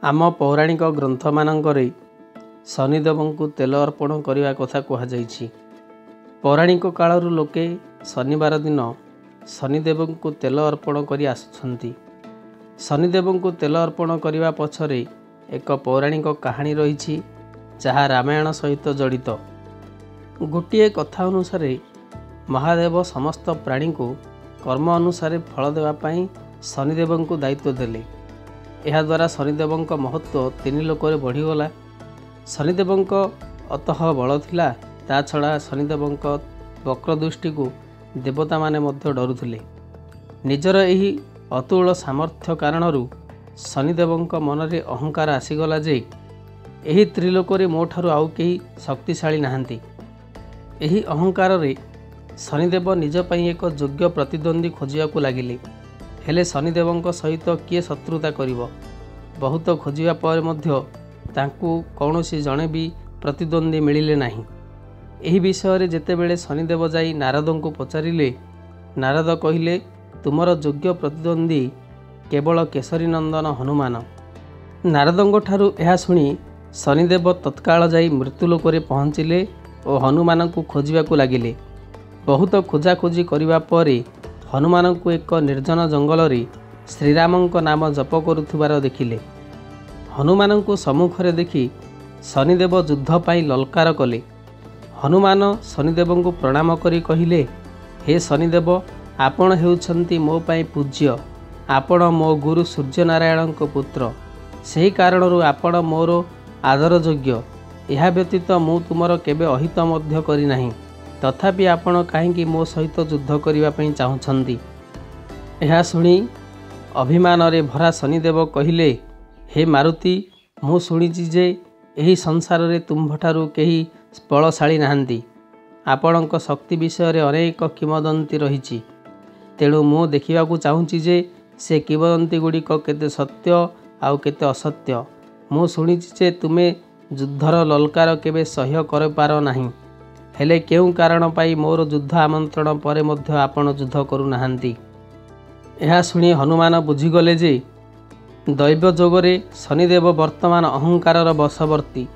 आम पौराणिक ग्रंथ मानकरे शनिदेवଙ୍କୁ तेल अर्पण करने कथा कहुଯାଇଛି। पौराणिक कालरू लोके शनिवार दिन शनिदेवଙ୍କୁ तेल अर्पण करी आसुछंती। शनिदेवଙ୍କୁ तेल अर्पण करने पछरे एक पौराणिक कहानी रही जहाँ रामायण सहित जड़ित। गोटे कथा अनुसार महादेव समस्त प्राणी को कर्म अनुसार फल देवाई शनिदेवଙ୍କୁ दायित्व देले। यह द्वारा शनिदेवଙ୍କ महत्व तीन लोकरे बढ़ीगला। शनिदेवଙ୍କ अतः बल थिला, ता छड़ा शनिदेवଙ୍କ वक्रदृष्टि को देवता माने मध्य डरुथिले। निजर एही अतुल सामर्थ्य कारणरू शनिदेवଙ୍କ मनरे अहंकार आसीगला जे एही त्रिलोकरे मोठारु आउ केही शक्तिशाली नाहंती। एही अहंकार रे शनिदेव निज पई एक योग्य प्रतिद्वंदी खोजियाकू लागिले। हेले शनिदेवଙ୍କ सहित किए शत्रुता करिवो। बहुत खोजिया पर मध्य तांकू कौनसी जणे भी प्रतिद्वंदी मिलिले नाही। एही विषय रे जेतेबेले शनिदेव जाई नारदଙ୍କୁ पचारिले, नारद कहिले तुमर योग्य प्रतिद्वंदी केवल केसरी नंदन हनुमान। नारदଙ୍କ ठारू एहा सुनी शनिदेव तत्काल जाई मृत्युलोकरे पहुँचिले और हनुमान को खोजिबाकू लागिले। बहुत खोजाखोजी करिबा परे हनुमान को एक निर्जन जंगल रे श्रीरामଙ୍କ नाम जप करुथिबार देखिले। हनुमान को सम्मुखरे देखि शनिदेव युद्ध पाई ललकार कले। हनुमान शनिदेव को प्रणाम करी कहिले, हे शनिदेव, आपण हेउछंती मो पाई पूज्य। आपण मो गुरु सूर्यनारायण को पुत्र, सही कारणरू आपण मोर आदर योग्य। यह व्यतीत मु तुमर केबे अहित मध्य करी नाही, तथापि आपण काहेकि मो सहित युद्ध करिबा पई चाहुछंती। यह सुनी अभिमान रे भरा शनिदेव कहिले, हे मारुति, मु शुणिछि जे एही संसार रे तुम्भठारु केही बलशाली नाहंती। आपणक शक्ति विषय रे अनेक किंवदंती रहिछि, तेणु मु देखिबाकू चाहुछि जे से किंवदंती गुड़िक केते सत्य आउ केते असत्य। मु शुणिछि जे तुमे युद्धर ललकार केबे सह्य कर पार नाही, हेले केउ कारण पाई मोर युद्ध आमंत्रण परे मध्य आपण युद्ध करू नाहंती। यह शुणी हनुमान बुझीगले जे दैव जोगरे शनिदेव वर्तमान अहंकार वशवर्ती।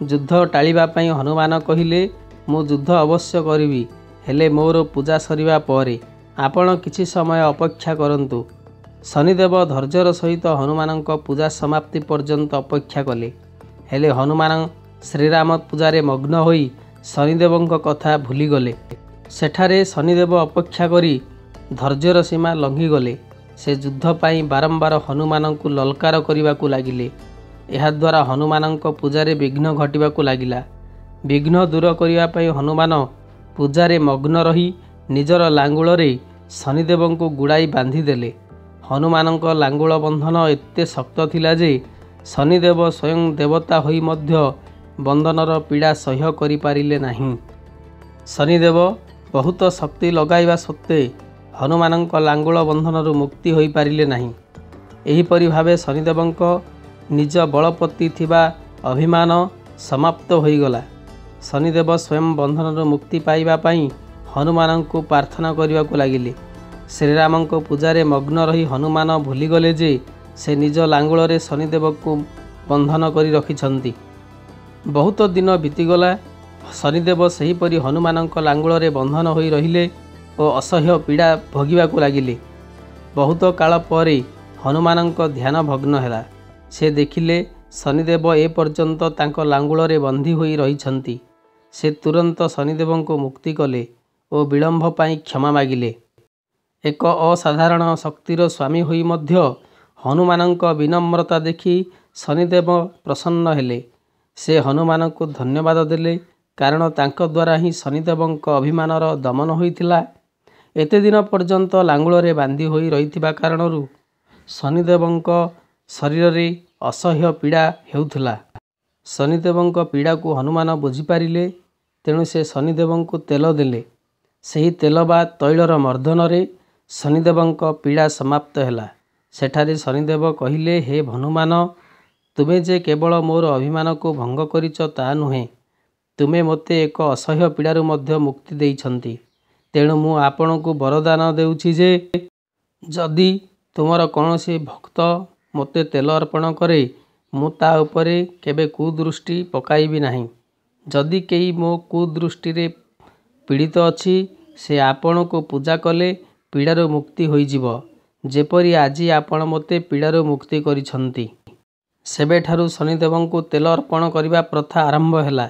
युद्ध टाळिबा पई हनुमान कहिले, मु युद्ध अवश्य करिवि, हेले मोर पूजा सरिबा परे आपण किछि समय अपेक्षा करंतु। शनिदेव धैर्यर सहित हनुमानଙ୍କ पूजा समाप्ति पर्यंत अपेक्षा कले। हेले हनुमान श्रीराम पूजारे मग्न होई शनिदेवଙ୍କ कथा भूलीगले। सेठारे शनिदेव अपेक्षा करी धैर्यर सीमा लंघी गले। से युद्ध पाई बारंबार हनुमान को ललकार करने लगिले। यह द्वारा हनुमानଙ୍କ पूजारे विघ्न घटिबाकू लागिला। विघ्न दूर करने हनुमान पूजारे मग्न रही निजर लांगुल रे शनिदेवଙ୍କୁ गुड़ाई बांधिदेले। हनुमानଙ୍କ लांगुल बंधन एते शक्त थिला जे शनिदेव स्वयं देवता होई मध्य बंधनर पीड़ा सह्य करि पारिले नाही। शनिदेव बहुत शक्ति लगाइबा सत्वे हनुमानଙ୍କ लांगुल बंधनरू मुक्ति होई पारिले नाही। एहीपरि भावे शनिदेवଙ୍କ निज बलपति थिबा अभिमान समाप्त होईगला। शनिदेव स्वयं बंधनरू मुक्ति पाइबा पई हनुमानଙ୍କୁ प्रार्थना करिबाकू लागिले। श्रीरामଙ୍କ पूजारे मग्न रही हनुमान भूलीगले जे से निज लांगुल रे शनिदेव को बंधन करी रखिछंती। बहुत दिन बीतीगला। शनिदेव सेहीपरि हनुमानଙ୍କ लांगुल रे बंधन होई रहिले और असह्य पीड़ा भोगिबाकू लागिले। बहुत काल परे हनुमानଙ୍କ ध्यान भग्न हैला। से देखिले शनिदेव ए पर्यंत तांको लांगुल रे बंधी होई रहिछंती। से तुरंत शनिदेवଙ୍କୁ मुक्ति कले और विलंब पाई क्षमा मागिले। एक असाधारण शक्तिर स्वामी होई मध्य हनुमानଙ୍କ विनम्रता देखि शनिदेव प्रसन्न हेले। से हनुमान को धन्यवाद देले, कारण तांको द्वारा ही शनिदेवଙ୍କ अभिमानर दमन होइथिला। एते दिन पर्यंत लांगुल रे बांधी होई रहिथिबा कारणरू शनिदेवଙ୍କ शरीर रे असह्य पीड़ा हेउथिला। शनिदेवଙ୍କ पीड़ा को हनुमान बुझी पारिले, तेणु से शनिदेवଙ୍କୁ तेल देले। सेही तेल बा तैलर मर्दन रे शनिदेवଙ୍କ पीड़ा समाप्त हैला। सेठारे शनिदेव कहिले, हे हनुमान, तुमे जे केवल मोर अभिमान को भंग करिच ता नुहे, तुमे मोते एक असह्य पीड़ारू मध्य मुक्ति देइछंती। तेणु मु आपण को वरदान देउछि जे जदि तुमर कौनसी भक्त मोते तेल अर्पण करे ମୁଁ ତା ଉପରେ କେବେ କୁଦୃଷ୍ଟି ପକାଇବି ନାହିଁ। ଯଦି କେହି ମୋ କୁଦୃଷ୍ଟିରେ ପୀଡ଼ିତ ଅଛି, ସେ ଆପଣଙ୍କୁ ପୂଜା କଲେ ପୀଡ଼ାରୁ ମୁକ୍ତି ହୋଇଯିବ, ଯେପରି ଆଜି ଆପଣ ମୋତେ ପୀଡ଼ାରୁ ମୁକ୍ତି କରିଛନ୍ତି। ସେବେଠାରୁ ଶନିଦେବଙ୍କୁ ତେଲ ଅର୍ପଣ କରିବା ପ୍ରଥା ଆରମ୍ଭ ହେଲା।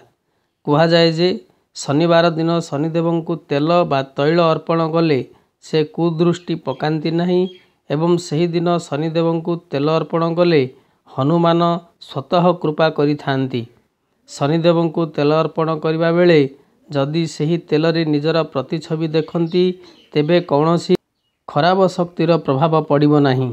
କୁହାଯାଏ ଯେ ଶନିବାର ଦିନ ଶନିଦେବଙ୍କୁ ତେଲ ବା ତୈଳ ଅର୍ପଣ କଲେ ସେ କୁଦୃଷ୍ଟି ପକାନ୍ତି ନାହିଁ ଏବଂ ସେହିଦିନ ଶନିଦେବଙ୍କୁ ତେଲ ଅର୍ପଣ କଲେ ହନୁମାନ ସ୍ୱତଃ କୃପା କରିଥାନ୍ତି। ଶନିଦେବଙ୍କୁ ତେଲ ଅର୍ପଣ କରିବା ବେଳେ ଯଦି ସେହି ତେଲରେ ନିଜର ପ୍ରତିଛବି ଦେଖନ୍ତି, ତେବେ କୌଣସି ଖରାପ ଶକ୍ତିର ପ୍ରଭାବ ପଡ଼ିବ ନାହିଁ।